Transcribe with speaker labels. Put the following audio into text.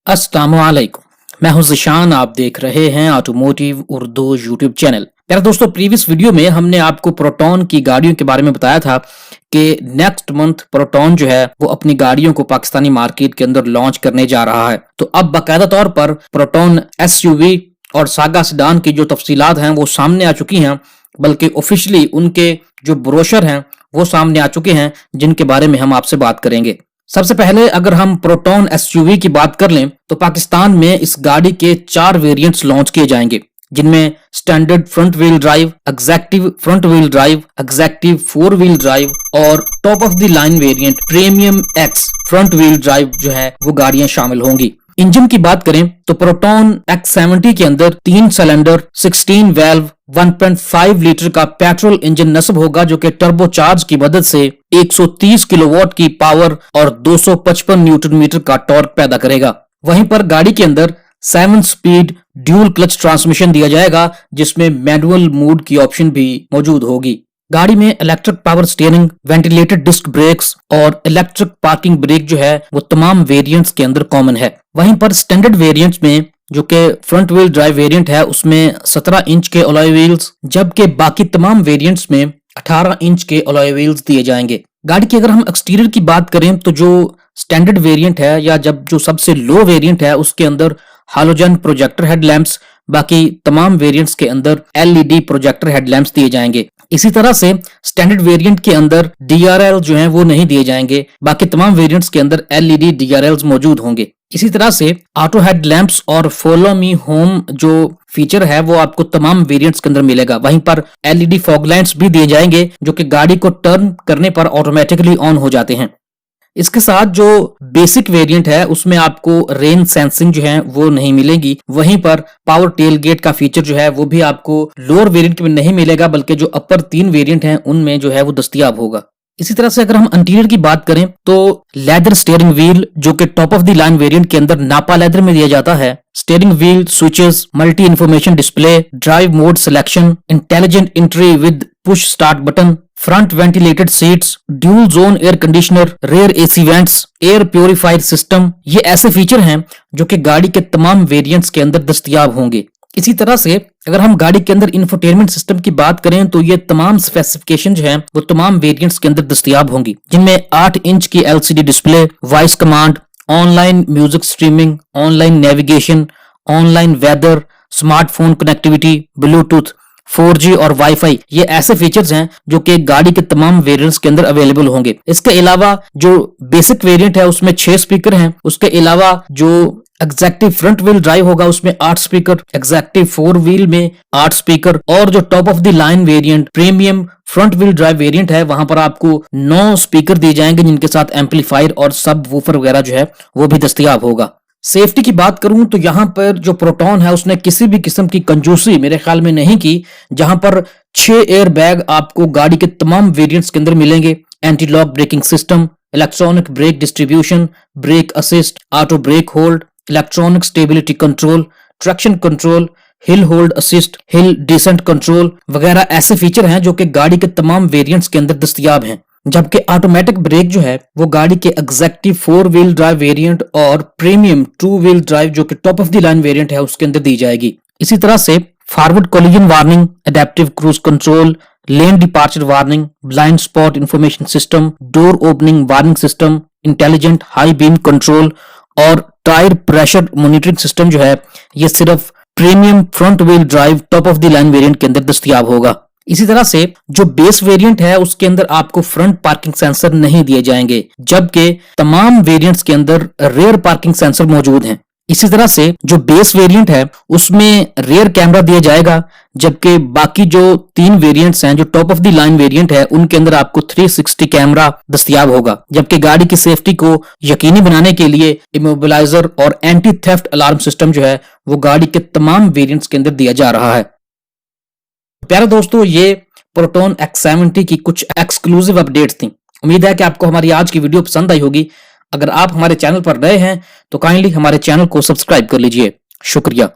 Speaker 1: अस्सलामुअलैकुम, मैं हूं ज़िशान। आप देख रहे हैं ऑटोमोटिव उर्दू यूट्यूब चैनल। प्यारे दोस्तों, प्रीवियस वीडियो में हमने आपको प्रोटॉन की गाड़ियों के बारे में बताया था कि नेक्स्ट मंथ प्रोटॉन जो है वो अपनी गाड़ियों को पाकिस्तानी मार्केट के अंदर लॉन्च करने जा रहा है। तो अब बाकायदा तौर पर प्रोटॉन एसयूवी और सागा सेडान की जो तफसीलात हैं वो सामने आ चुकी हैं, बल्कि ऑफिशियली उनके जो ब्रोशर हैं वो सामने आ चुके हैं, जिनके बारे में हम आपसे बात करेंगे। सबसे पहले अगर हम प्रोटॉन एसयूवी की बात कर लें तो पाकिस्तान में इस गाड़ी के 4 वेरिएंट्स लॉन्च किए जाएंगे, जिनमें standard front wheel drive, executive front wheel drive, executive 4 wheel drive और top of the line variant premium X front wheel drive जो है वो गाड़ियां शामिल होंगी। इंजन की बात करें तो प्रोटॉन X70 के अंदर 3 सिलेंडर 16 वाल्व 1.5 लीटर का पेट्रोल इंजन नस्ब होगा, जो कि टर्बोचार्ज की मदद से 130 किलोवाट की पावर और 255 न्यूटन मीटर का टॉर्क पैदा करेगा। वहीं पर गाड़ी के अंदर 7 स्पीड ड्यूल क्लच ट्रांसमिशन दिया जाएगा, जिसमें मैनुअल मोड की ऑप्शन भी मौजूद होगी। गाड़ी में electric power steering, ventilated disc brakes और इलेक्ट्रिक पार्किंग ब्रेक जो है वो तमाम वेरिएंट्स के अंदर कॉमन है। वहीं पर स्टैंडर्ड वेरिएंट्स में जो कि फ्रंट व्हील ड्राइव वेरिएंट है उसमें 17 इंच के अलॉय व्हील्स, जबकि बाकी तमाम वेरिएंट्स में 18 इंच के अलॉय व्हील्स दिए जाएंगे। गाड़ी की अगर हम एक्सटीरियर की बात करें तो जो स्टैंडर्ड वेरिएंट है या जब जो सबसे लो वेरिएंट है उसके अंदर हालोजन प्रोजेक्टर हेडलैम्प्स, बाकी तमाम वेरिएंट्स के अंदर एलईडी प्रोजेक्टर हेडलैम्प्स दिए जाएंगे। इसी तरह से स्टैंडर्ड वेरिएंट के अंदर डीआरएल जो है वो नहीं दिए जाएंगे, बाकी तमाम वेरिएंट्स के अंदर एलईडी डीआरएल्स मौजूद होंगे। इसी तरह से ऑटो हेडलैम्प्स और फॉलो मी होम जो फीचर है वो आपको तमाम वेरिएंट्स के अंदर मिलेगा। वहीं पर एलईडी फॉग लाइट्स भी दिए जाएंगे, जो कि गाड़ी को टर्न करने पर ऑटोमेटिकली ऑन हो जाते हैं। इसके साथ जो बेसिक वेरिएंट है उसमें आपको रेन सेंसिंग जो है वो नहीं मिलेगी। वहीं पर पावर टेल गेट का फीचर जो है वो भी आपको लोअर वेरिएंट में नहीं मिलेगा, बल्कि जो अपर 3 वेरिएंट हैं उनमें जो है वो दस्तयाब होगा। इसी तरह से अगर हम इंटीरियर की बात करें तो लेदर स्टीयरिंग व्हील, जो कि top of the line variant के अंदर नापा लेदर में दिया जाता है। Steering wheel switches, multi information display, drive mode selection, intelligent entry with push start button, front ventilated seats, dual zone air conditioner, rare AC vents, air purifier system, ये ऐसे feature हैं जो कि गाड़ी के तमाम वेरिएंट्स के अंदर दस्तयाब होंगे। इसी तरह से अगर हम गाड़ी के अंदर इंफोटेनमेंट सिस्टम की बात करें तो ये तमाम स्पेसिफिकेशन जो हैं वो तमाम वेरिएंट्स के अंदर दस्तयाब होंगी, जिनमें 8 इंच की LCD display, voice command, online music streaming, online navigation, online weather, smartphone connectivity, bluetooth, 4G और वाईफाई, ये ऐसे फीचर्स हैं जो कि गाड़ी के तमाम वेरिएंट्स के अंदर अवेलेबल होंगे। इसके अलावा जो बेसिक वेरिएंट है उसमें 6 स्पीकर हैं। उसके अलावा जो एग्जैक्टिव फ्रंट व्हील ड्राइव होगा उसमें 8 स्पीकर, एग्जैक्टिव 4 व्हील में 8 स्पीकर और जो top of the line variant premium front wheel drive variant है वहां पर आपको 9 स्पीकर दिए जाएंगे, जिनके साथ एम्पलीफायर और सब वूफर वगैरह जो है वो भी दस्तयाब होगा। सेफ्टी की बात करूं तो यहां पर जो प्रोटॉन है उसने किसी भी किस्म की कंजूसी मेरे ख्याल में नहीं की, जहां पर 6 एयर बैग आपको गाड़ी के तमाम वेरिएंट्स के अंदर मिलेंगे। Anti lock braking system, electronic brake distribution, brake assist, auto brake hold, electronic stability control, traction control, hill hold assist, hill descent control वगैरह ऐसे फीचर हैं जो कि गाड़ी के तमाम वेरिएंट्स के अंदर दस्तयाब हैं। जबकि ऑटोमेटिक ब्रेक जो है वो गाड़ी के एग्जैक्टिव 4 व्हील ड्राइव वेरिएंट और प्रीमियम 2 व्हील ड्राइव जो कि top of the line variant है उसके अंदर दी जाएगी। इसी तरह से forward collision warning, adaptive cruise control, lane departure warning, blind spot information system, door opening warning system, intelligent high beam control और टायर प्रेशर मॉनिटरिंग सिस्टम जो है ये सिर्फ premium front wheel drive top of the line variant के अंदर दस्तयाब होगा। इसी तरह से जो बेस वेरिएंट है उसके अंदर आपको फ्रंट पार्किंग सेंसर नहीं दिए जाएंगे, जबकि तमाम वेरिएंट्स के अंदर रेयर पार्किंग सेंसर मौजूद हैं। इसी तरह से जो बेस वेरिएंट है उसमें रेयर कैमरा दिया जाएगा, जबकि बाकी जो 3 वेरिएंट्स हैं जो top of the line variant है उनके अंदर आपको 360 कैमरा दस्तयाब होगा। जबकि गाड़ी की सेफ्टी को यकीनी बनाने के लिए इमोबिलाइजर और एंटी थेफ्ट अलार्म सिस्टम जो है वो गाड़ी के तमाम वेरिएंट्स के अंदर दिया जा रहा है। प्यारे दोस्तों, ये प्रोटॉन X70 की कुछ एक्सक्लूसिव अपडेट्स थी। उम्मीद है कि आपको हमारी आज की वीडियो पसंद आई होगी। अगर आप हमारे चैनल पर नए हैं तो काइंडली हमारे चैनल को सब्सक्राइब कर लीजिए। शुक्रिया।